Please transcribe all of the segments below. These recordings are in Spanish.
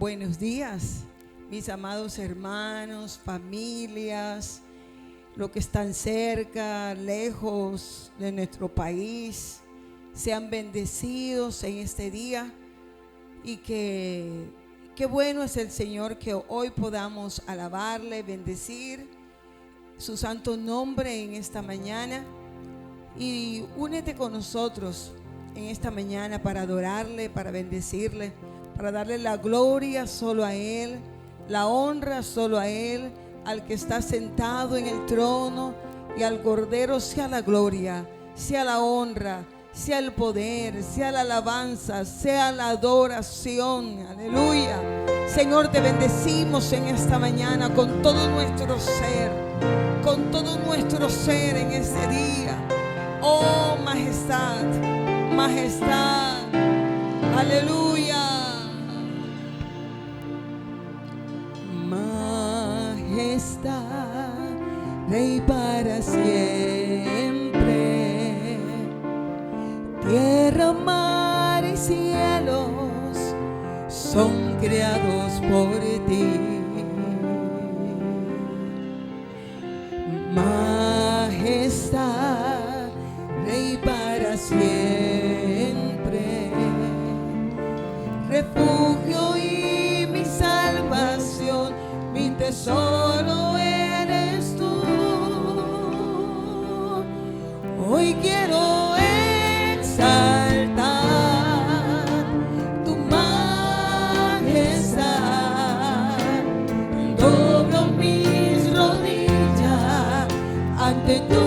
Buenos días, mis amados hermanos, familias, los que están cerca, lejos de nuestro país. Sean bendecidos en este día y qué bueno es el Señor que hoy podamos alabarle, bendecir su santo nombre en esta mañana. Y únete con nosotros en esta mañana para adorarle, para bendecirle, para darle la gloria solo a Él, la honra solo a Él, al que está sentado en el trono, y al Cordero sea la gloria, sea la honra, sea el poder, sea la alabanza, sea la adoración. Aleluya. Señor, te bendecimos en esta mañana con todo nuestro ser, en este día. Oh, majestad, majestad, aleluya. Majestad, Rey para siempre. Tierra, mar y cielos son creados por ti. Majestad, Rey para siempre, refugio y mi salvación, mi tesoro eres tú. Hoy quiero exaltar tu majestad, doblo mis rodillas ante tu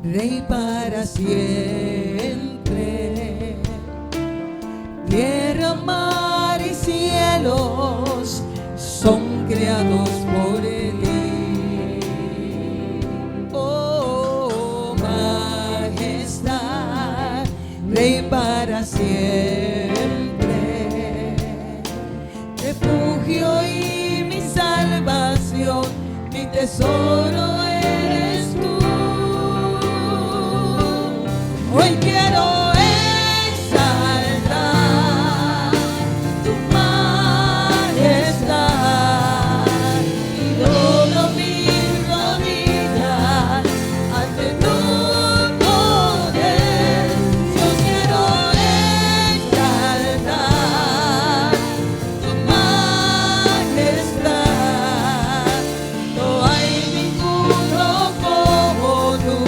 Rey para siempre. Tierra, mar y cielos son creados por él. Oh, majestad, Rey para siempre, refugio y mi salvación, mi tesoro eres tú. Hoy quiero exaltar tu majestad y doblo mis rodillas ante tu poder. Yo quiero exaltar tu majestad. No hay ninguno como tú,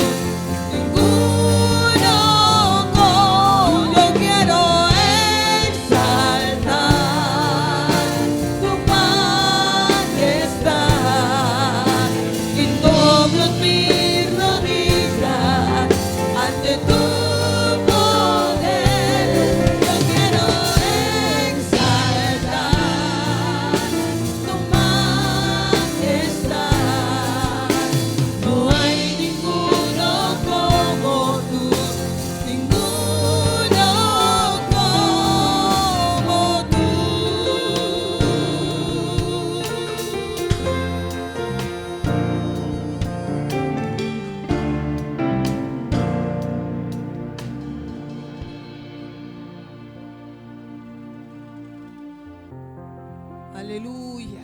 aleluya.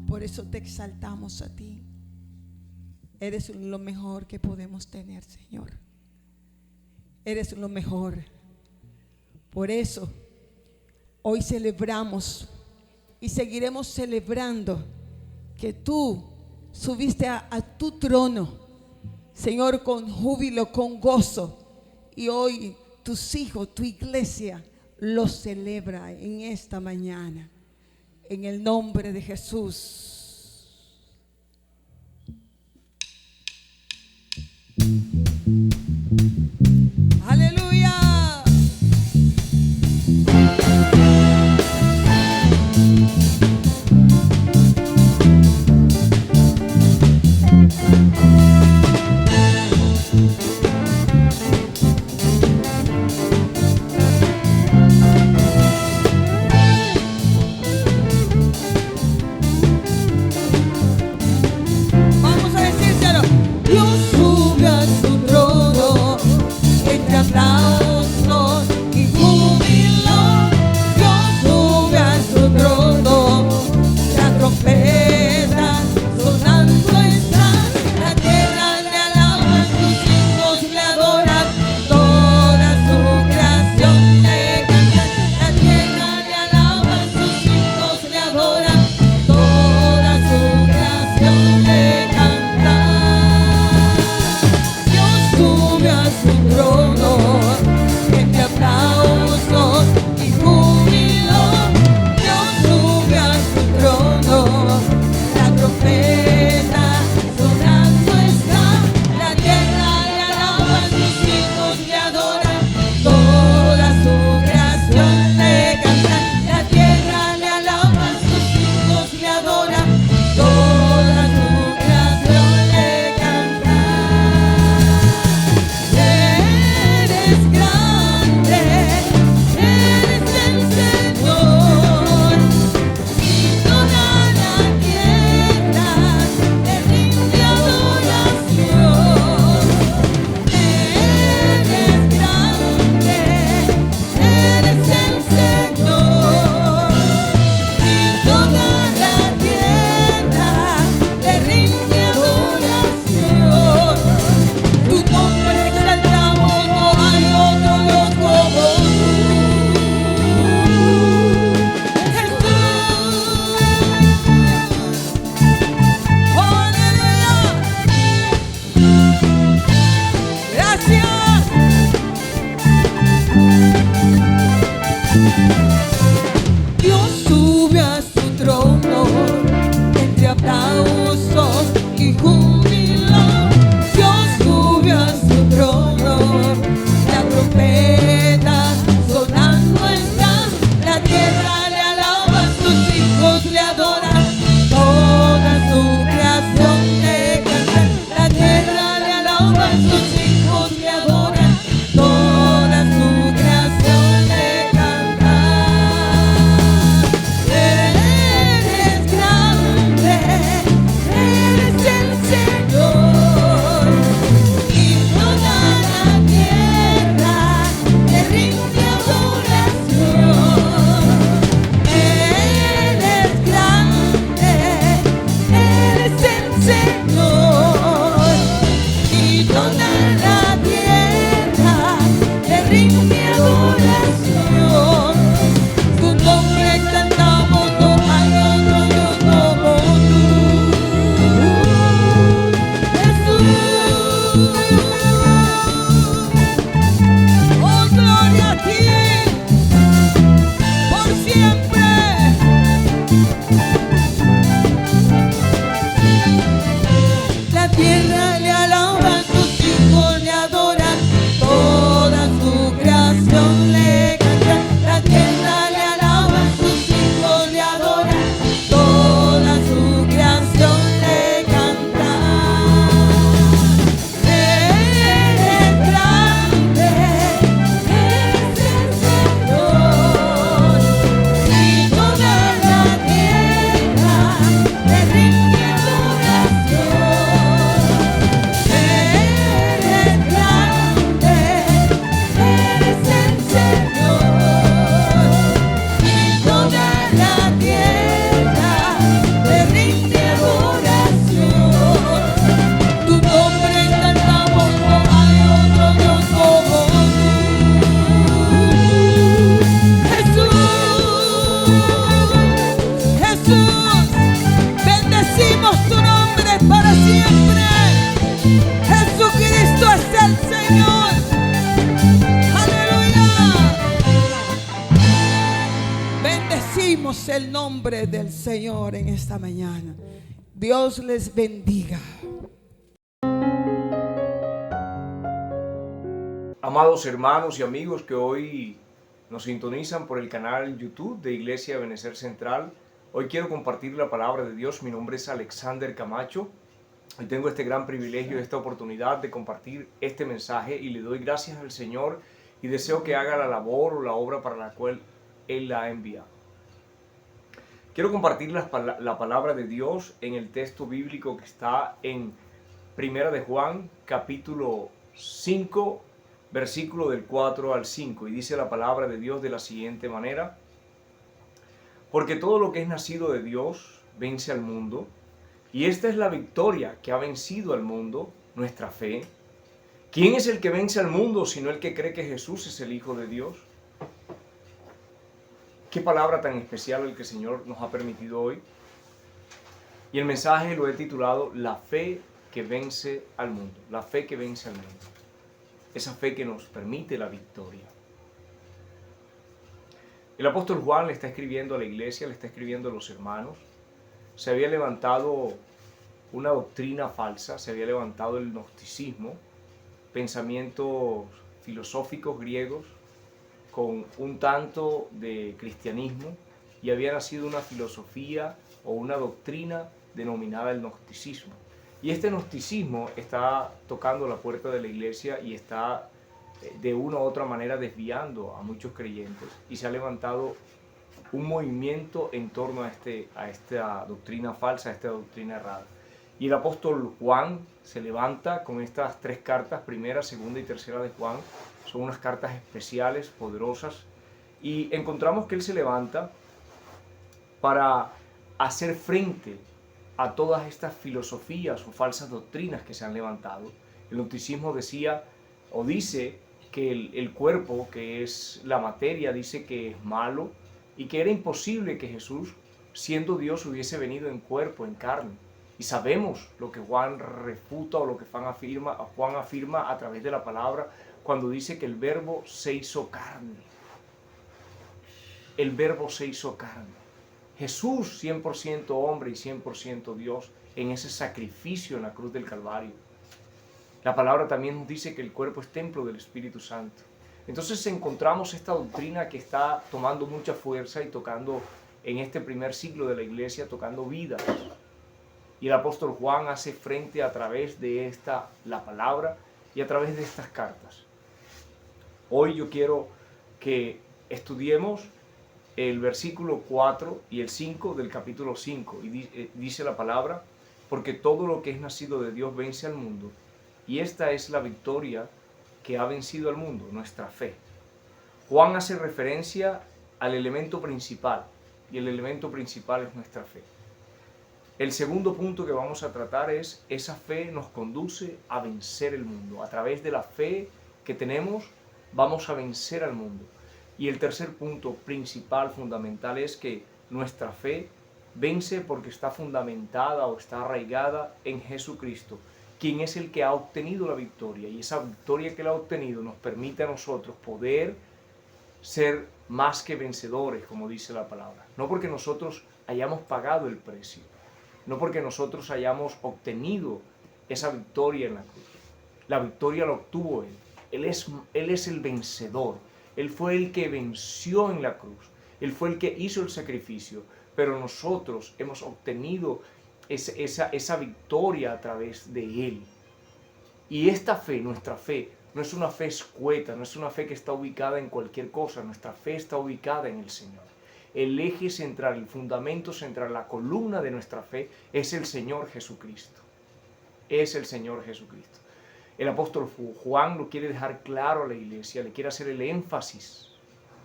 Por eso te exaltamos a ti. Eres lo mejor que podemos tener, Señor. Eres lo mejor. Por eso hoy celebramos y seguiremos celebrando que tú subiste a tu trono, Señor, con júbilo, con gozo. Y hoy tus hijos, tu iglesia, lo celebra en esta mañana. En el nombre de Jesús. Aleluya. hijos le adoran, toda su creación le canta. Eres grande, eres el Señor, y toda la tierra te rinde adoración. Eres grande, eres el Señor, y toda la tierra te rinde adoración. Tu nombre cantamos, no hay otro Dios como tú, Jesús. Oh, gloria a ti, por siempre. La tierra le alaba, tus hijos le adoran, toda su creación le canta. La tierra le alaba, tus hijos le adoran, toda su creación le canta. Eres grande, eres el Señor, y toda la tierra te rinde adoración. Eres grande, eres el Señor, y toda la tierra te rinde adoración. Tu nombre cantamos, no hay otro Dios como tú, Jesús. Jesús, bendecimos tu nombre para siempre. Jesucristo es el Señor. Aleluya. Bendecimos el nombre del Señor en esta mañana. Dios les bendiga. Amados hermanos y amigos que hoy nos sintonizan por el canal YouTube de Iglesia Ebenecer Central, hoy quiero compartir la palabra de Dios. Mi nombre es Alexander Camacho y tengo este gran privilegio, esta oportunidad de compartir este mensaje, y le doy gracias al Señor y deseo que haga la labor o la obra para la cual Él la ha enviado. Quiero compartir la palabra de Dios en el texto bíblico que está en Primera de Juan, capítulo 5, versículo del 4 al 5, y dice la palabra de Dios de la siguiente manera: porque todo lo que es nacido de Dios vence al mundo, y esta es la victoria que ha vencido al mundo, nuestra fe. ¿Quién es el que vence al mundo sino el que cree que Jesús es el Hijo de Dios? Qué palabra tan especial el que el Señor nos ha permitido hoy. Y el mensaje lo he titulado La fe que vence al mundo. La fe que vence al mundo. Esa fe que nos permite la victoria. El apóstol Juan le está escribiendo a la iglesia, le está escribiendo a los hermanos. Se había levantado una doctrina falsa, se había levantado el gnosticismo, pensamientos filosóficos griegos con un tanto de cristianismo, y había nacido una filosofía o una doctrina denominada el gnosticismo. Y este gnosticismo está tocando la puerta de la iglesia y está de una u otra manera desviando a muchos creyentes, y se ha levantado un movimiento en torno a esta doctrina falsa, a esta doctrina errada. Y el apóstol Juan se levanta con estas tres cartas, primera, segunda y tercera de Juan. Son unas cartas especiales, poderosas, y encontramos que él se levanta para hacer frente a todas estas filosofías o falsas doctrinas que se han levantado. El gnosticismo decía o dice que el cuerpo, que es la materia, dice que es malo, y que era imposible que Jesús, siendo Dios, hubiese venido en cuerpo, en carne. Y sabemos lo que Juan refuta o lo que Juan afirma a través de la palabra cuando dice que el Verbo se hizo carne. El Verbo se hizo carne. Jesús, 100% hombre y 100% Dios, en ese sacrificio en la cruz del Calvario. La palabra también nos dice que el cuerpo es templo del Espíritu Santo. Entonces encontramos esta doctrina que está tomando mucha fuerza y tocando en este primer siglo de la iglesia, tocando vidas. Y el apóstol Juan hace frente a través de la palabra, y a través de estas cartas. Hoy yo quiero que estudiemos el versículo 4 y el 5 del capítulo 5. Y dice la palabra: porque todo lo que es nacido de Dios vence al mundo, y esta es la victoria que ha vencido al mundo, nuestra fe. Juan hace referencia al elemento principal, y el elemento principal es nuestra fe. El segundo punto que vamos a tratar es: esa fe nos conduce a vencer el mundo. A través de la fe que tenemos, vamos a vencer al mundo. Y el tercer punto principal, fundamental, es que nuestra fe vence porque está fundamentada o está arraigada en Jesucristo, quien es el que ha obtenido la victoria. Y esa victoria que él ha obtenido nos permite a nosotros poder ser más que vencedores, como dice la palabra. No porque nosotros hayamos pagado el precio, no porque nosotros hayamos obtenido esa victoria en la cruz. La victoria la obtuvo él. Él es el vencedor. Él fue el que venció en la cruz. Él fue el que hizo el sacrificio. Pero nosotros hemos obtenido esa victoria a través de él. Y esta fe, nuestra fe, no es una fe escueta, no es una fe que está ubicada en cualquier cosa. Nuestra fe está ubicada en el Señor. El eje central, el fundamento central, la columna de nuestra fe es el Señor Jesucristo. Es el Señor Jesucristo. El apóstol Juan lo quiere dejar claro a la iglesia, le quiere hacer el énfasis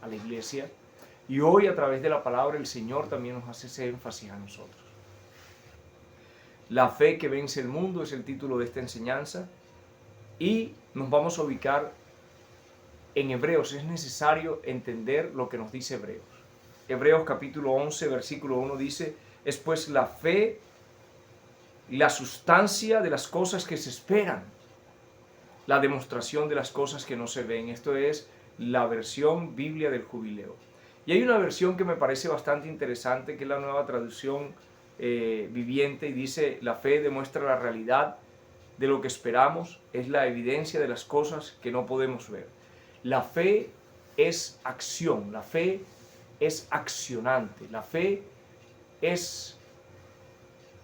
a la iglesia. Y hoy, a través de la palabra, el Señor también nos hace ese énfasis a nosotros. La fe que vence el mundo es el título de esta enseñanza. Y nos vamos a ubicar en Hebreos. Es necesario entender lo que nos dice Hebreos. Hebreos capítulo 11, versículo 1 dice: es pues la fe la sustancia de las cosas que se esperan, la demostración de las cosas que no se ven. Esto es la versión Biblia del Jubileo. Y hay una versión que me parece bastante interesante, que es la Nueva Traducción Viviente, y dice: la fe demuestra la realidad de lo que esperamos, es la evidencia de las cosas que no podemos ver. La fe es acción, la fe es accionante, la fe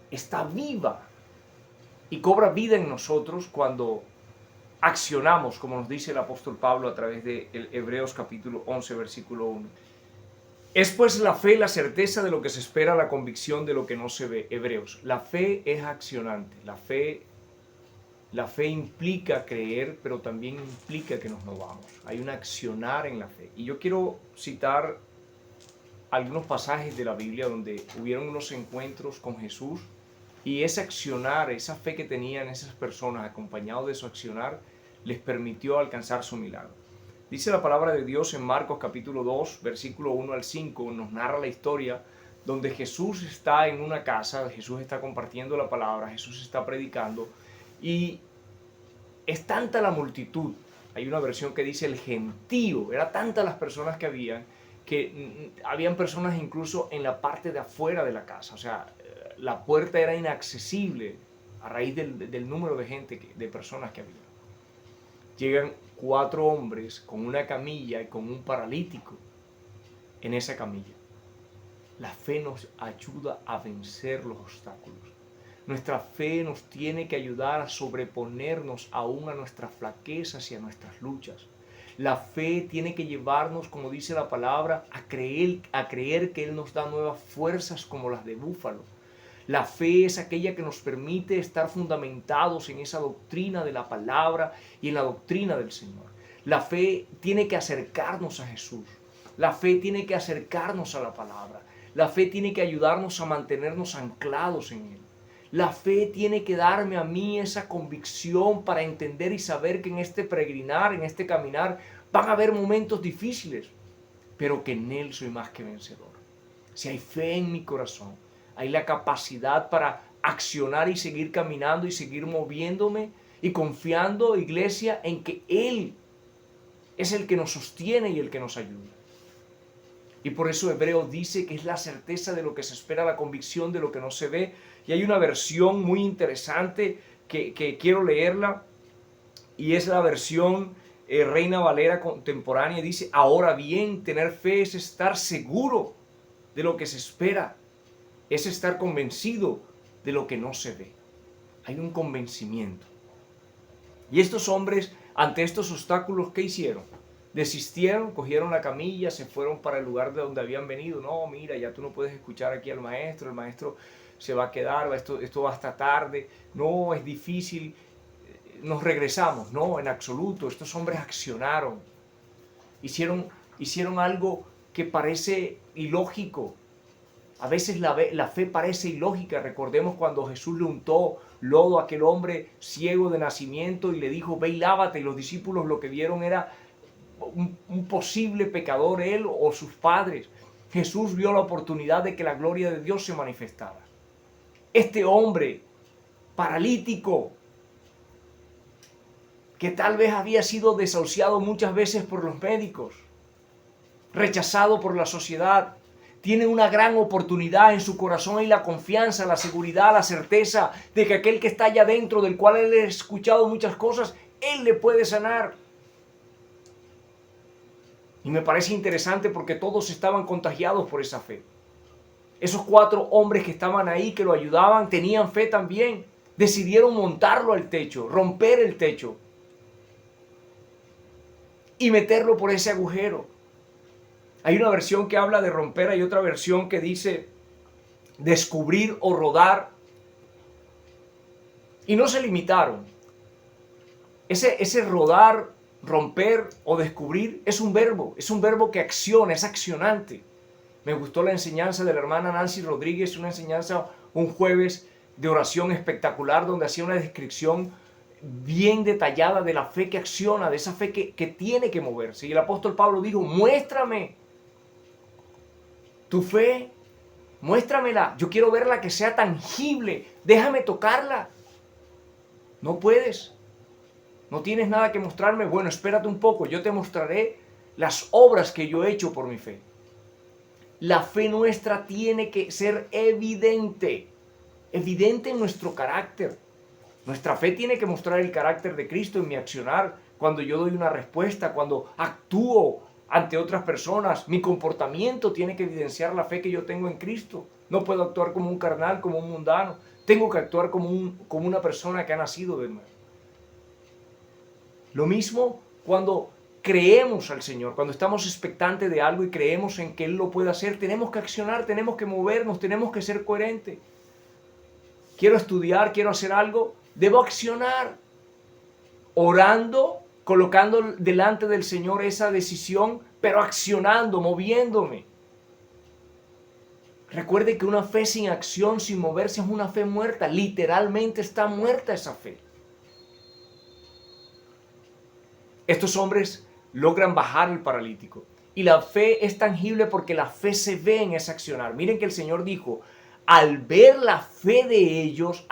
está viva y cobra vida en nosotros cuando accionamos, como nos dice el apóstol Pablo a través de Hebreos capítulo 11, versículo 1. Es pues la fe la certeza de lo que se espera, la convicción de lo que no se ve. Hebreos, la fe es accionante, la fe implica creer, pero también implica que nos movamos. Hay un accionar en la fe. Y yo quiero citar algunos pasajes de la Biblia donde hubieron unos encuentros con Jesús, y ese accionar, esa fe que tenían esas personas, acompañado de su accionar, les permitió alcanzar su milagro. Dice la palabra de Dios en Marcos capítulo 2, versículo 1 al 5, nos narra la historia donde Jesús está en una casa, Jesús está compartiendo la palabra, Jesús está predicando, y es tanta la multitud. Hay una versión que dice el gentío, era tanta las personas que habían personas incluso en la parte de afuera de la casa, o sea, la puerta era inaccesible a raíz del número de gente, de personas que había. Llegan 4 hombres con una camilla y con un paralítico en esa camilla. La fe nos ayuda a vencer los obstáculos. Nuestra fe nos tiene que ayudar a sobreponernos aún a nuestras flaquezas y a nuestras luchas. La fe tiene que llevarnos, como dice la palabra, a creer que Él nos da nuevas fuerzas como las de búfalo. La fe es aquella que nos permite estar fundamentados en esa doctrina de la palabra y en la doctrina del Señor. La fe tiene que acercarnos a Jesús. La fe tiene que acercarnos a la palabra. La fe tiene que ayudarnos a mantenernos anclados en Él. La fe tiene que darme a mí esa convicción para entender y saber que en este peregrinar, en este caminar, van a haber momentos difíciles, pero que en Él soy más que vencedor. Si hay fe en mi corazón, hay la capacidad para accionar y seguir caminando y seguir moviéndome y confiando, iglesia, en que Él es el que nos sostiene y el que nos ayuda. Y por eso Hebreo dice que es la certeza de lo que se espera, la convicción de lo que no se ve. Y hay una versión muy interesante que quiero leerla, y es la versión Reina Valera contemporánea. Dice: ahora bien, tener fe es estar seguro de lo que se espera, es estar convencido de lo que no se ve. Hay un convencimiento. Y estos hombres, ante estos obstáculos, ¿qué hicieron? Desistieron, cogieron la camilla, se fueron para el lugar de donde habían venido. No, mira, ya tú no puedes escuchar aquí al maestro, el maestro se va a quedar, esto va hasta tarde, no, es difícil, nos regresamos. No, en absoluto, estos hombres accionaron, hicieron algo que parece ilógico. A veces la fe parece ilógica. Recordemos cuando Jesús le untó lodo a aquel hombre ciego de nacimiento y le dijo, ve y lávate, y los discípulos lo que vieron era un posible pecador, él o sus padres. Jesús vio la oportunidad de que la gloria de Dios se manifestara. Este hombre paralítico, que tal vez había sido desahuciado muchas veces por los médicos, rechazado por la sociedad, tiene una gran oportunidad en su corazón y la confianza, la seguridad, la certeza de que aquel que está allá dentro, del cual él ha escuchado muchas cosas, él le puede sanar. Y me parece interesante porque todos estaban contagiados por esa fe. Esos 4 hombres que estaban ahí, que lo ayudaban, tenían fe también. Decidieron montarlo al techo, romper el techo y meterlo por ese agujero. Hay una versión que habla de romper, hay otra versión que dice descubrir o rodar. Y no se limitaron. Ese rodar, romper o descubrir es un verbo que acciona, es accionante. Me gustó la enseñanza de la hermana Nancy Rodríguez, una enseñanza un jueves de oración espectacular donde hacía una descripción bien detallada de la fe que acciona, de esa fe que tiene que moverse. Y el apóstol Pablo dijo, muéstrame tu fe, muéstramela, yo quiero verla que sea tangible, déjame tocarla. No puedes, no tienes nada que mostrarme. Bueno, espérate un poco, yo te mostraré las obras que yo he hecho por mi fe. La fe nuestra tiene que ser evidente en nuestro carácter. Nuestra fe tiene que mostrar el carácter de Cristo en mi accionar, cuando yo doy una respuesta, cuando actúo ante otras personas. Mi comportamiento tiene que evidenciar la fe que yo tengo en Cristo. No puedo actuar como un carnal, como un mundano. Tengo que actuar como una persona que ha nacido de nuevo. Lo mismo cuando creemos al Señor, cuando estamos expectantes de algo y creemos en que Él lo puede hacer, tenemos que accionar, tenemos que movernos, tenemos que ser coherentes. Quiero estudiar, quiero hacer algo, debo accionar. Orando, colocando delante del Señor esa decisión, pero accionando, moviéndome. Recuerde que una fe sin acción, sin moverse, es una fe muerta. Literalmente está muerta esa fe. Estos hombres logran bajar el paralítico. Y la fe es tangible porque la fe se ve en ese accionar. Miren que el Señor dijo, al ver la fe de ellos,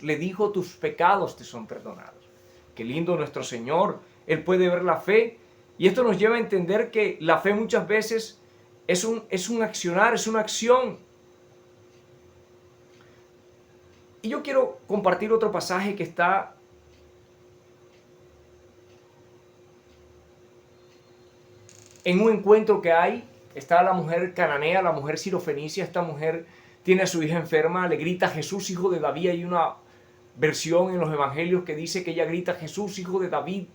le dijo, tus pecados te son perdonados. Qué lindo nuestro Señor. Él puede ver la fe. Y esto nos lleva a entender que la fe muchas veces es un accionar, es una acción. Y yo quiero compartir otro pasaje que está en un encuentro que hay. Está la mujer cananea, la mujer sirofenicia. Esta mujer tiene a su hija enferma, le grita Jesús, hijo de David. Hay una versión en los evangelios que dice que ella grita Jesús, hijo de David,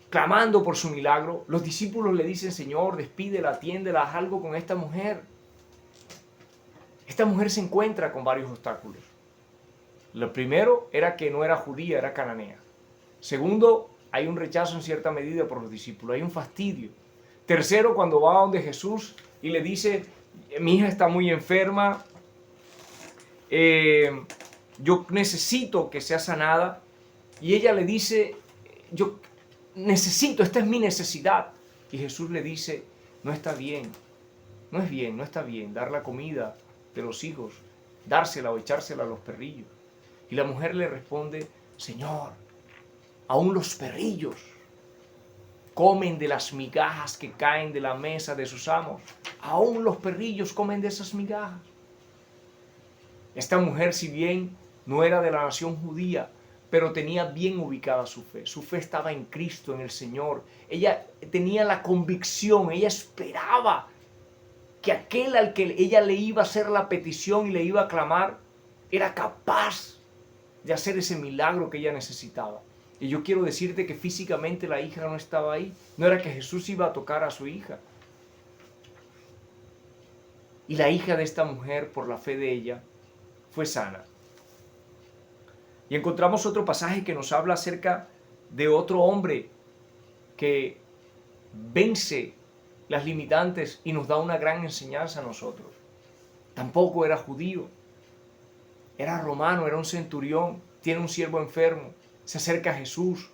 clamando por su milagro. Los discípulos le dicen, Señor, despídela, atiéndela, haz algo con esta mujer. Esta mujer se encuentra con varios obstáculos. Lo primero era que no era judía, era cananea. Segundo, hay un rechazo en cierta medida por los discípulos, hay un fastidio. Tercero, cuando va a donde Jesús y le dice, mi hija está muy enferma, yo necesito que sea sanada. Y ella le dice, yo necesito, esta es mi necesidad. Y Jesús le dice, no está bien, no está bien dar la comida de los hijos, dársela o echársela a los perrillos. Y la mujer le responde, Señor, aún los perrillos comen de las migajas que caen de la mesa de sus amos. Aún los perrillos comen de esas migajas. Esta mujer, si bien no era de la nación judía, pero tenía bien ubicada su fe. Su fe estaba en Cristo, en el Señor. Ella tenía la convicción, ella esperaba que aquel al que ella le iba a hacer la petición y le iba a clamar, era capaz de hacer ese milagro que ella necesitaba. Y yo quiero decirte que físicamente la hija no estaba ahí. No era que Jesús iba a tocar a su hija. Y la hija de esta mujer, por la fe de ella, fue sana. Y encontramos otro pasaje que nos habla acerca de otro hombre que vence las limitantes y nos da una gran enseñanza a nosotros. Tampoco era judío, era romano, era un centurión, tiene un siervo enfermo, se acerca a Jesús,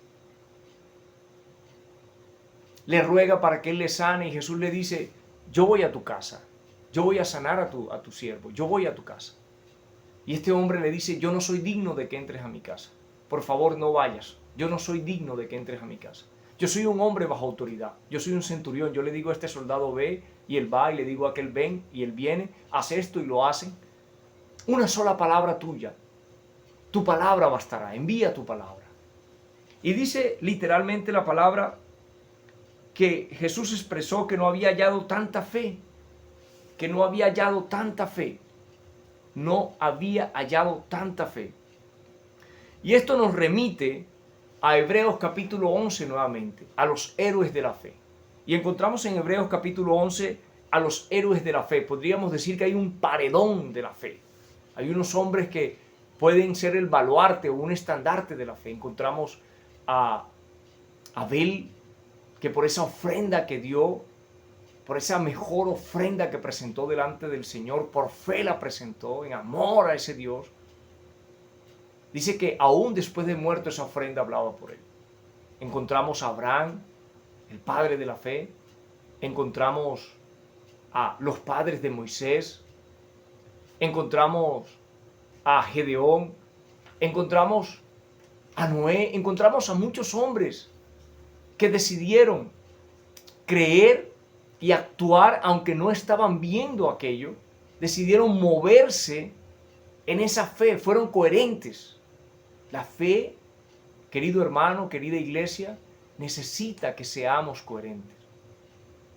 le ruega para que él le sane y Jesús le dice, yo voy a tu casa, yo voy a sanar a tu siervo, yo voy a tu casa. Y este hombre le dice, yo no soy digno de que entres a mi casa, por favor no vayas, yo no soy digno de que entres a mi casa. Yo soy un hombre bajo autoridad, yo soy un centurión, yo le digo a este soldado ve y él va y le digo a aquel ven y él viene, hace esto y lo hacen. Una sola palabra tuya, tu palabra bastará, envía tu palabra. Y dice literalmente la palabra que Jesús expresó que no había hallado tanta fe, que no había hallado tanta fe, no había hallado tanta fe. Y esto nos remite a Hebreos capítulo 11 nuevamente, a los héroes de la fe. Y encontramos en Hebreos capítulo 11 a los héroes de la fe. Podríamos decir que hay un paredón de la fe. Hay unos hombres que pueden ser el baluarte o un estandarte de la fe. Encontramos a Abel, que por esa ofrenda que dio, por esa mejor ofrenda que presentó delante del Señor, por fe la presentó, en amor a ese Dios. Dice que aún después de muerto esa ofrenda hablaba por él. Encontramos a Abraham, el padre de la fe. Encontramos a los padres de Moisés. Encontramos a Gedeón. Encontramos a Noé. Encontramos a muchos hombres que decidieron creer y actuar aunque no estaban viendo aquello. Decidieron moverse en esa fe. Fueron coherentes. La fe, querido hermano, querida iglesia, necesita que seamos coherentes.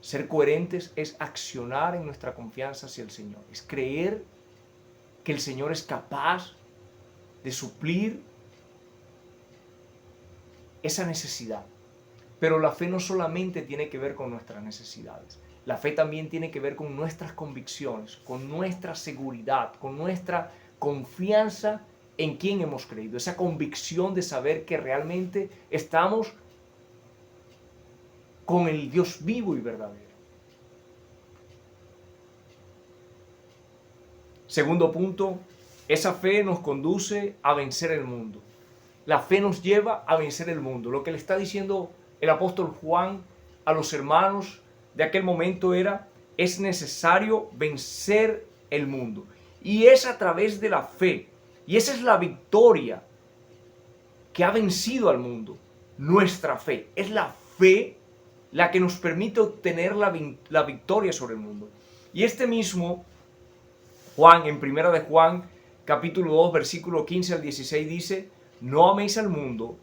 Ser coherentes es accionar en nuestra confianza hacia el Señor. Es creer que el Señor es capaz de suplir esa necesidad. Pero la fe no solamente tiene que ver con nuestras necesidades. La fe también tiene que ver con nuestras convicciones, con nuestra seguridad, con nuestra confianza en quién hemos creído, esa convicción de saber que realmente estamos con el Dios vivo y verdadero. Segundo punto, esa fe nos conduce a vencer el mundo. La fe nos lleva a vencer el mundo. Lo que le está diciendo el apóstol Juan a los hermanos de aquel momento era, es necesario vencer el mundo. Y es a través de la fe. Y esa es la victoria que ha vencido al mundo, nuestra fe. Es la fe la que nos permite obtener la victoria sobre el mundo. Y este mismo Juan, en primera de Juan, capítulo 2, versículo 15 al 16 dice, no améis al mundo,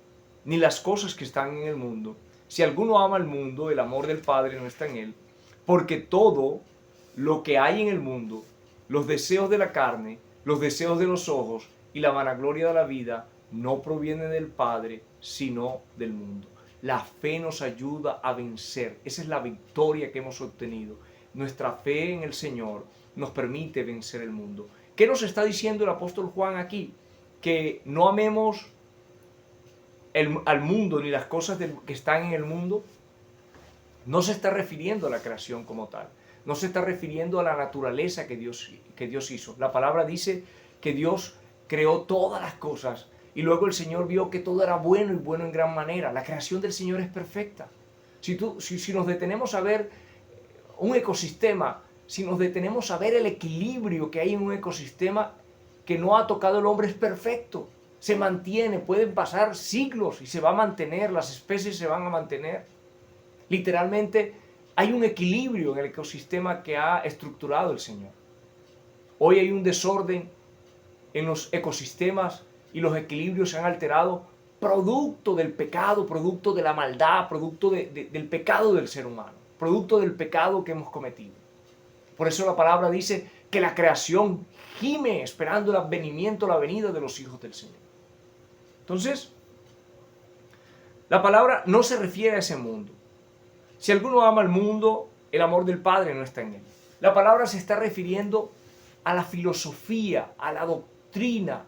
ni las cosas que están en el mundo. Si alguno ama al mundo, el amor del Padre no está en él. Porque todo lo que hay en el mundo, los deseos de la carne, los deseos de los ojos y la vanagloria de la vida no proviene del Padre, sino del mundo. La fe nos ayuda a vencer. Esa es la victoria que hemos obtenido. Nuestra fe en el Señor nos permite vencer el mundo. ¿Qué nos está diciendo el apóstol Juan aquí? Que no amemos al mundo ni las cosas que están en el mundo. No se está refiriendo a la creación como tal. No se está refiriendo a la naturaleza que Dios hizo. La palabra dice que Dios creó todas las cosas y luego el Señor vio que todo era bueno y bueno en gran manera. La creación del Señor es perfecta. Si nos detenemos a ver un ecosistema, si nos detenemos a ver el equilibrio que hay en un ecosistema que no ha tocado el hombre, es perfecto. Se mantiene, pueden pasar siglos y se va a mantener, las especies se van a mantener. Literalmente hay un equilibrio en el ecosistema que ha estructurado el Señor. Hoy hay un desorden en los ecosistemas y los equilibrios se han alterado producto del pecado, producto de la maldad, producto del pecado del ser humano, producto del pecado que hemos cometido. Por eso la palabra dice que la creación gime esperando el advenimiento, la venida de los hijos del Señor. Entonces, la palabra no se refiere a ese mundo. Si alguno ama al mundo, el amor del Padre no está en él. La palabra se está refiriendo a la filosofía, a la doctrina,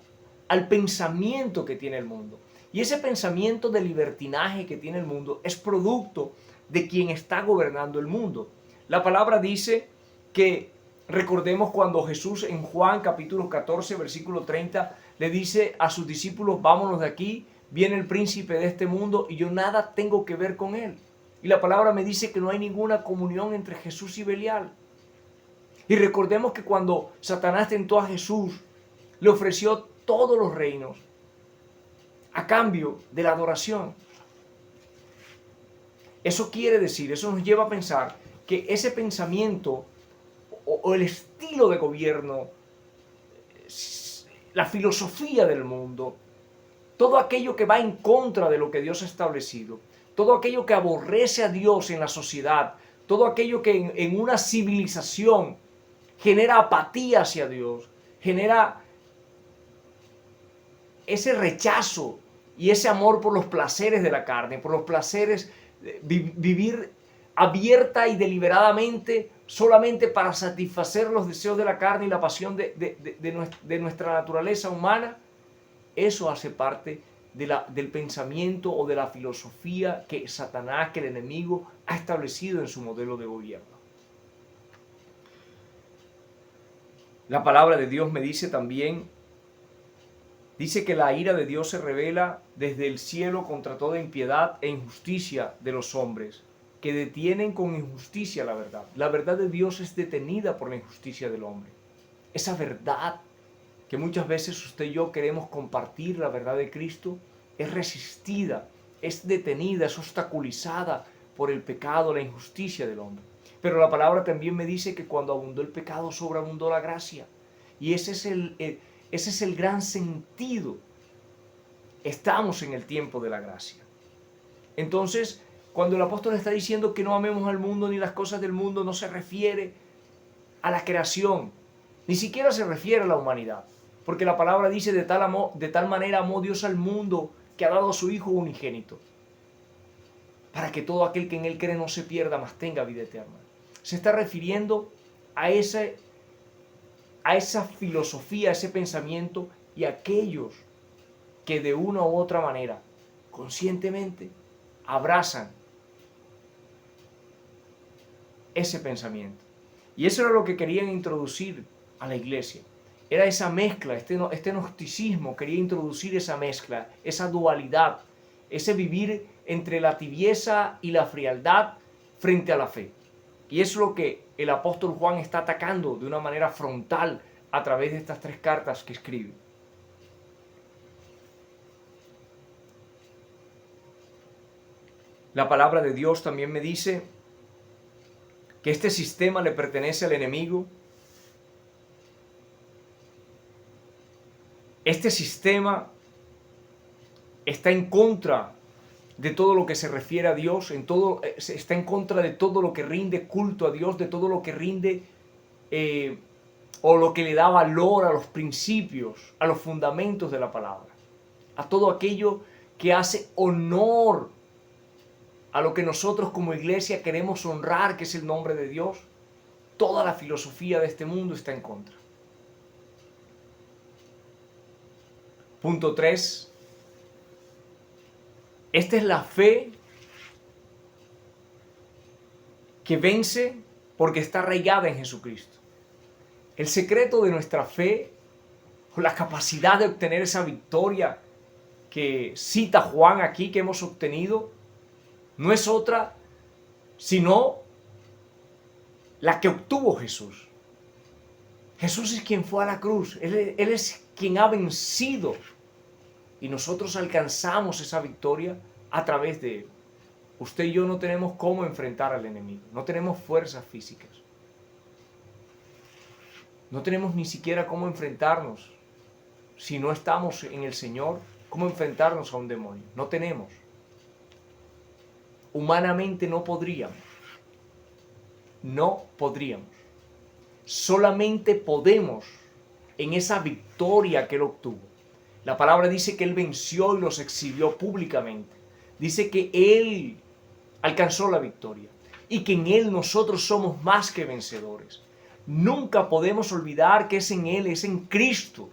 al pensamiento que tiene el mundo. Y ese pensamiento de libertinaje que tiene el mundo es producto de quien está gobernando el mundo. La palabra dice que, recordemos cuando Jesús en Juan capítulo 14, versículo 30, le dice a sus discípulos, vámonos de aquí, viene el príncipe de este mundo y yo nada tengo que ver con él. Y la palabra me dice que no hay ninguna comunión entre Jesús y Belial. Y recordemos que cuando Satanás tentó a Jesús, le ofreció todos los reinos a cambio de la adoración. Eso quiere decir, eso nos lleva a pensar que ese pensamiento o el estilo de gobierno, la filosofía del mundo, todo aquello que va en contra de lo que Dios ha establecido, todo aquello que aborrece a Dios en la sociedad, todo aquello que en una civilización genera apatía hacia Dios, genera ese rechazo y ese amor por los placeres de la carne, por los placeres, vivir abierta y deliberadamente solamente para satisfacer los deseos de la carne y la pasión de nuestra naturaleza humana. Eso hace parte del pensamiento o de la filosofía que Satanás, que el enemigo, ha establecido en su modelo de gobierno. La palabra de Dios me dice también, dice que la ira de Dios se revela desde el cielo contra toda impiedad e injusticia de los hombres, que detienen con injusticia la verdad. La verdad de Dios es detenida por la injusticia del hombre. Esa verdad que muchas veces usted y yo queremos compartir, la verdad de Cristo, es resistida, es detenida, es obstaculizada por el pecado, la injusticia del hombre. Pero la palabra también me dice que cuando abundó el pecado, sobreabundó la gracia. Y ese es el gran sentido. Estamos en el tiempo de la gracia. Entonces, cuando el apóstol está diciendo que no amemos al mundo ni las cosas del mundo, no se refiere a la creación, ni siquiera se refiere a la humanidad. Porque la palabra dice de tal manera amó Dios al mundo que ha dado a su Hijo unigénito, para que todo aquel que en él cree no se pierda, mas tenga vida eterna. Se está refiriendo a esa filosofía, a ese pensamiento y a aquellos que de una u otra manera, conscientemente, abrazan ese pensamiento. Y eso era lo que querían introducir a la iglesia. Era esa mezcla, este gnosticismo quería introducir esa mezcla, esa dualidad, ese vivir entre la tibieza y la frialdad frente a la fe. Y es lo que el apóstol Juan está atacando de una manera frontal a través de estas 3 cartas que escribe. La palabra de Dios también me dice que este sistema le pertenece al enemigo. Este sistema está en contra de todo lo que se refiere a Dios, está en contra de todo lo que rinde culto a Dios, de todo lo que rinde o lo que le da valor a los principios, a los fundamentos de la palabra, a todo aquello que hace honor a lo que nosotros como iglesia queremos honrar, que es el nombre de Dios. Toda la filosofía de este mundo está en contra. Punto 3. Esta es la fe que vence porque está arraigada en Jesucristo. El secreto de nuestra fe, o la capacidad de obtener esa victoria que cita Juan aquí, que hemos obtenido, no es otra sino la que obtuvo Jesús. Jesús es quien fue a la cruz, Él es quien ha vencido. Y nosotros alcanzamos esa victoria a través de Él. Usted y yo no tenemos cómo enfrentar al enemigo. No tenemos fuerzas físicas. No tenemos ni siquiera cómo enfrentarnos. Si no estamos en el Señor, cómo enfrentarnos a un demonio. No tenemos. Humanamente no podríamos. No podríamos. Solamente podemos en esa victoria que Él obtuvo. La palabra dice que Él venció y los exhibió públicamente. Dice que Él alcanzó la victoria y que en Él nosotros somos más que vencedores. Nunca podemos olvidar que es en Él, es en Cristo,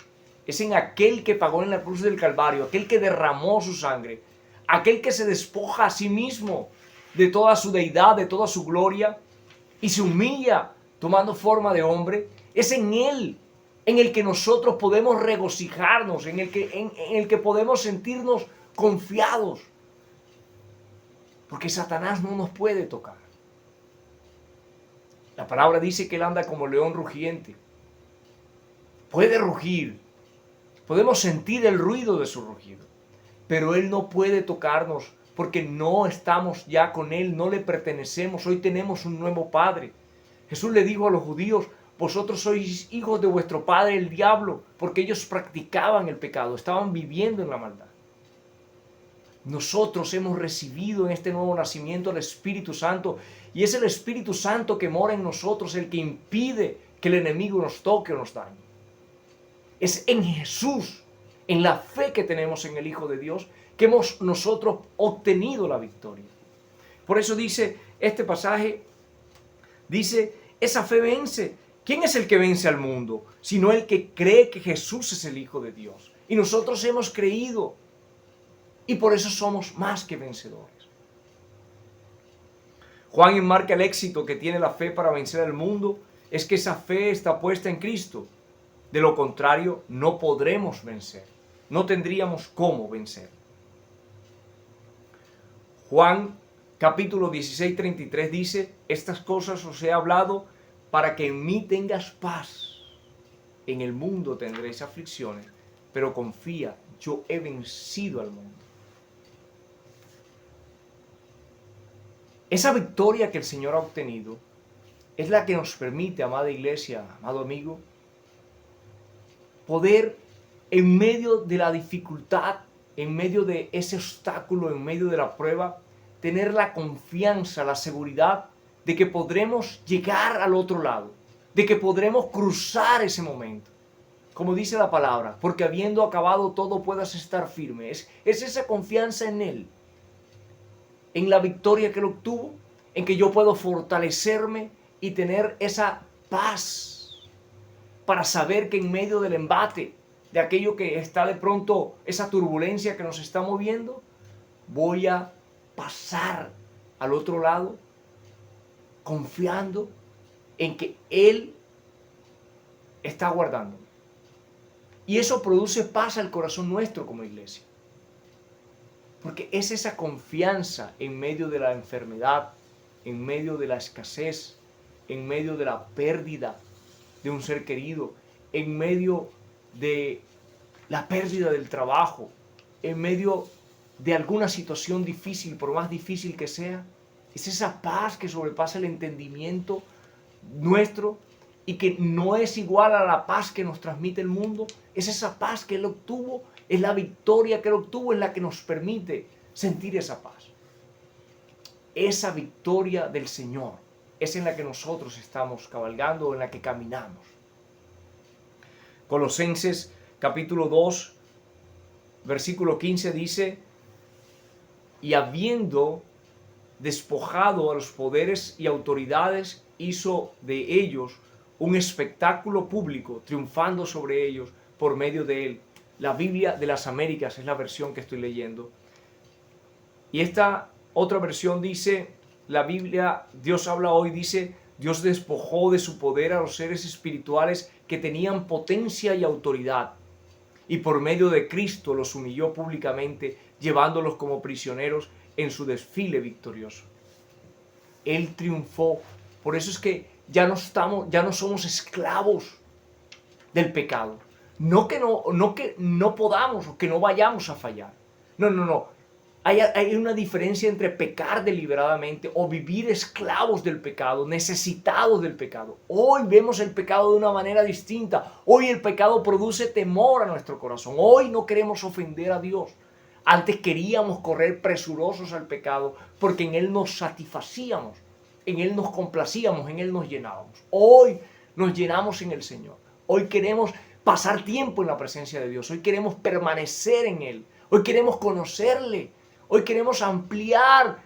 es en aquel que pagó en la cruz del Calvario, aquel que derramó su sangre, aquel que se despoja a sí mismo de toda su deidad, de toda su gloria y se humilla tomando forma de hombre. Es en Él en el que nosotros podemos regocijarnos, en el que podemos sentirnos confiados, porque Satanás no nos puede tocar. La palabra dice que Él anda como león rugiente. Puede rugir, podemos sentir el ruido de su rugido, pero Él no puede tocarnos porque no estamos ya con Él, no le pertenecemos. Hoy tenemos un nuevo Padre. Jesús le dijo a los judíos: vosotros sois hijos de vuestro padre el diablo, porque ellos practicaban el pecado, estaban viviendo en la maldad. Nosotros hemos recibido en este nuevo nacimiento el Espíritu Santo, y es el Espíritu Santo que mora en nosotros el que impide que el enemigo nos toque o nos dañe. Es en Jesús, en la fe que tenemos en el Hijo de Dios, que hemos nosotros obtenido la victoria. Por eso dice este pasaje, dice, esa fe vence. ¿Quién es el que vence al mundo? Sino el que cree que Jesús es el Hijo de Dios. Y nosotros hemos creído. Y por eso somos más que vencedores. Juan enmarca el éxito que tiene la fe para vencer al mundo. Es que esa fe está puesta en Cristo. De lo contrario, no podremos vencer. No tendríamos cómo vencer. Juan capítulo 16, 33 dice: estas cosas os he hablado para que en mí tengas paz. En el mundo tendréis aflicciones, pero confía, yo he vencido al mundo. Esa victoria que el Señor ha obtenido es la que nos permite, amada iglesia, amado amigo, poder en medio de la dificultad, en medio de ese obstáculo, en medio de la prueba, tener la confianza, la seguridad de que podremos llegar al otro lado, de que podremos cruzar ese momento. Como dice la palabra, porque habiendo acabado todo puedas estar firme. Es esa confianza en Él, en la victoria que Él obtuvo, en que yo puedo fortalecerme y tener esa paz para saber que en medio del embate, de aquello que está de pronto, esa turbulencia que nos está moviendo, voy a pasar al otro lado confiando en que Él está guardando. Y eso produce paz al corazón nuestro como iglesia. Porque es esa confianza en medio de la enfermedad, en medio de la escasez, en medio de la pérdida de un ser querido, en medio de la pérdida del trabajo, en medio de alguna situación difícil, por más difícil que sea. Es esa paz que sobrepasa el entendimiento nuestro y que no es igual a la paz que nos transmite el mundo. Es esa paz que Él obtuvo, es la victoria que Él obtuvo, es la que nos permite sentir esa paz. Esa victoria del Señor es en la que nosotros estamos cabalgando, en la que caminamos. Colosenses capítulo 2, versículo 15 dice: y habiendo despojado a los poderes y autoridades, hizo de ellos un espectáculo público, triunfando sobre ellos por medio de Él. La Biblia de las Américas es la versión que estoy leyendo. Y esta otra versión dice, la Biblia, Dios habla hoy, dice: Dios despojó de su poder a los seres espirituales que tenían potencia y autoridad, y por medio de Cristo los humilló públicamente, llevándolos como prisioneros en su desfile victorioso. Él triunfó. Por eso es que ya no somos esclavos del pecado. No que no podamos o que no vayamos a fallar. No. Hay una diferencia entre pecar deliberadamente o vivir esclavos del pecado, necesitados del pecado. Hoy vemos el pecado de una manera distinta. Hoy el pecado produce temor a nuestro corazón. Hoy no queremos ofender a Dios. Antes queríamos correr presurosos al pecado porque en Él nos satisfacíamos, en Él nos complacíamos, en Él nos llenábamos. Hoy nos llenamos en el Señor. Hoy queremos pasar tiempo en la presencia de Dios. Hoy queremos permanecer en Él. Hoy queremos conocerle. Hoy queremos ampliar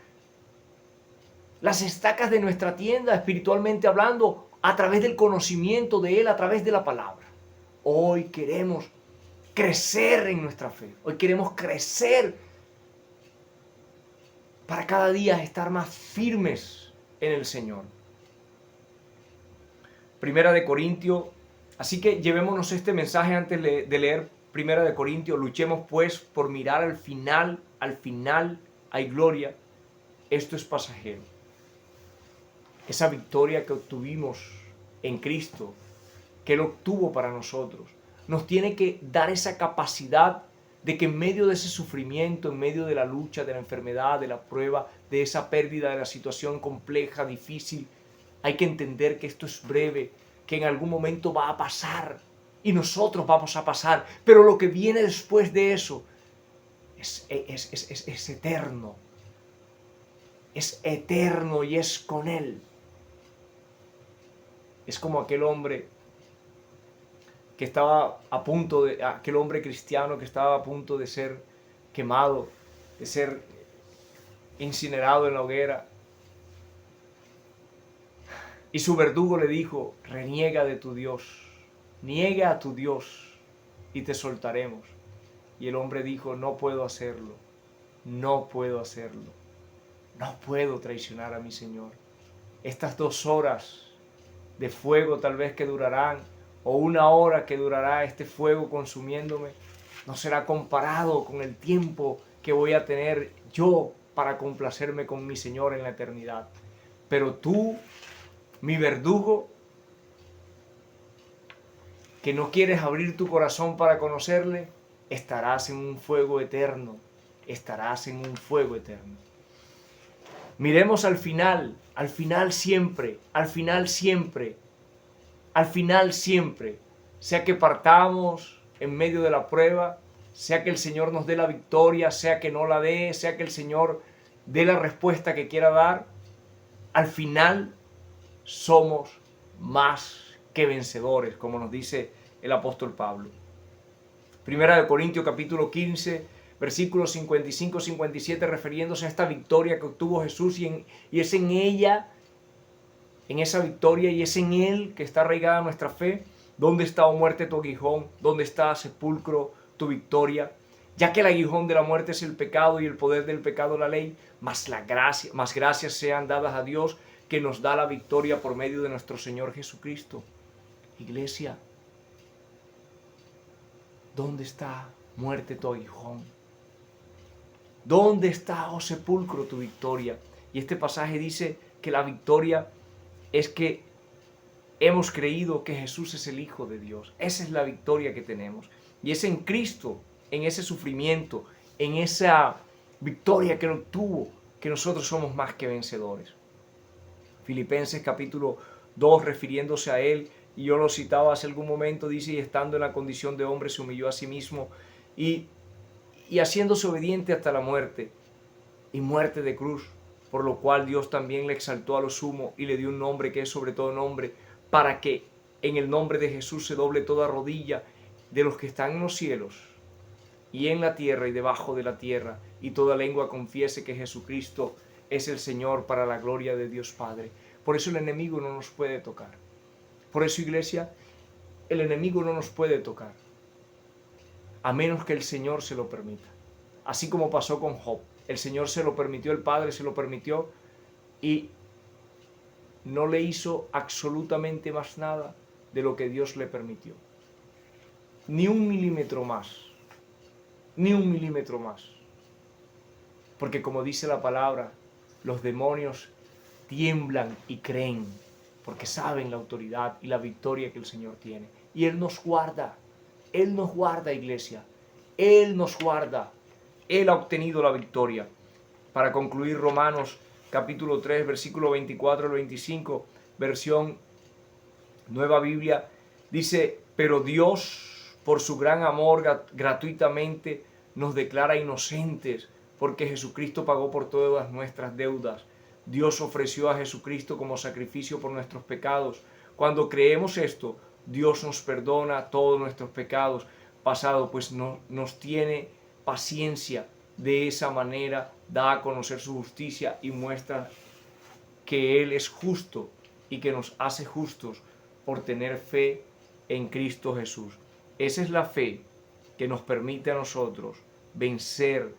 las estacas de nuestra tienda, espiritualmente hablando, a través del conocimiento de Él, a través de la palabra. Hoy queremos crecer en nuestra fe. Hoy queremos crecer para cada día estar más firmes en el Señor. Primera de Corintios. Así que llevémonos este mensaje antes de leer Primera de Corintios. Luchemos pues por mirar al final hay gloria. Esto es pasajero. Esa victoria que obtuvimos en Cristo, que Él obtuvo para nosotros, nos tiene que dar esa capacidad de que en medio de ese sufrimiento, en medio de la lucha, de la enfermedad, de la prueba, de esa pérdida, de la situación compleja, difícil, hay que entender que esto es breve, que en algún momento va a pasar y nosotros vamos a pasar, pero lo que viene después de eso es eterno. Es eterno y es con Él. Es como aquel hombre que estaba a punto de, aquel hombre cristiano que estaba a punto de ser quemado, de ser incinerado en la hoguera. Y su verdugo le dijo: reniega de tu Dios, niega a tu Dios y te soltaremos. Y el hombre dijo: no puedo hacerlo, no puedo hacerlo, no puedo traicionar a mi Señor. Estas 2 horas de fuego tal vez que durarán, o 1 hora que durará este fuego consumiéndome, no será comparado con el tiempo que voy a tener yo para complacerme con mi Señor en la eternidad. Pero tú, mi verdugo, que no quieres abrir tu corazón para conocerle, estarás en un fuego eterno, estarás en un fuego eterno. Miremos al final siempre, al final siempre, sea que partamos en medio de la prueba, sea que el Señor nos dé la victoria, sea que no la dé, sea que el Señor dé la respuesta que quiera dar, al final somos más que vencedores, como nos dice el apóstol Pablo. Primera de Corintios capítulo 15, versículos 55-57, refiriéndose a esta victoria que obtuvo Jesús y es en ella, en esa victoria, y es en Él que está arraigada nuestra fe. ¿Dónde está, oh muerte, tu aguijón? ¿Dónde está, sepulcro, tu victoria? Ya que el aguijón de la muerte es el pecado y el poder del pecado la ley, más gracias sean dadas a Dios, que nos da la victoria por medio de nuestro Señor Jesucristo. Iglesia, ¿dónde está, muerte, tu aguijón? ¿Dónde está, oh sepulcro, tu victoria? Y este pasaje dice que la victoria es que hemos creído que Jesús es el Hijo de Dios. Esa es la victoria que tenemos. Y es en Cristo, en ese sufrimiento, en esa victoria que Él obtuvo, que nosotros somos más que vencedores. Filipenses capítulo 2, refiriéndose a Él, y yo lo citaba hace algún momento, dice: y estando en la condición de hombre se humilló a sí mismo y haciéndose obediente hasta la muerte, y muerte de cruz, por lo cual Dios también le exaltó a lo sumo y le dio un nombre que es sobre todo nombre, para que en el nombre de Jesús se doble toda rodilla de los que están en los cielos y en la tierra y debajo de la tierra, y toda lengua confiese que Jesucristo es el Señor, para la gloria de Dios Padre. Por eso el enemigo no nos puede tocar. Por eso, iglesia, el enemigo no nos puede tocar, a menos que el Señor se lo permita. Así como pasó con Job. El Señor se lo permitió, el Padre se lo permitió, y no le hizo absolutamente más nada de lo que Dios le permitió. Ni un milímetro más. Ni un milímetro más. Porque como dice la palabra, los demonios tiemblan y creen, porque saben la autoridad y la victoria que el Señor tiene. Y Él nos guarda, iglesia. Él nos guarda. Él ha obtenido la victoria. Para concluir, Romanos capítulo 3, versículo 24 al 25, versión Nueva Biblia, dice: pero Dios, por su gran amor, gratuitamente nos declara inocentes, porque Jesucristo pagó por todas nuestras deudas. Dios ofreció a Jesucristo como sacrificio por nuestros pecados. Cuando creemos esto, Dios nos perdona todos nuestros pecados pasados, pues nos tiene paciencia. De esa manera da a conocer su justicia y muestra que Él es justo y que nos hace justos por tener fe en Cristo Jesús. Esa es la fe que nos permite a nosotros vencer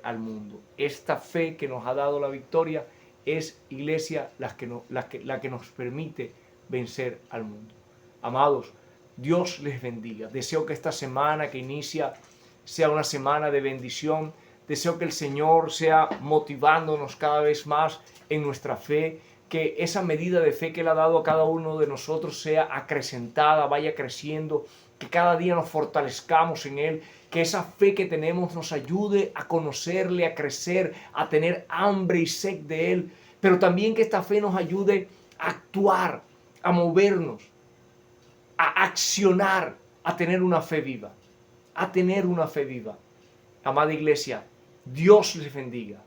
al mundo. Esta fe que nos ha dado la victoria es, iglesia, la que nos permite vencer al mundo. Amados, Dios les bendiga. Deseo que esta semana que inicia sea una semana de bendición. Deseo que el Señor sea motivándonos cada vez más en nuestra fe, que esa medida de fe que Él ha dado a cada uno de nosotros sea acrecentada, vaya creciendo, que cada día nos fortalezcamos en Él, que esa fe que tenemos nos ayude a conocerle, a crecer, a tener hambre y sed de Él, pero también que esta fe nos ayude a actuar, a movernos, a accionar, a tener una fe viva, a tener una fe viva. Amada iglesia, Dios les bendiga.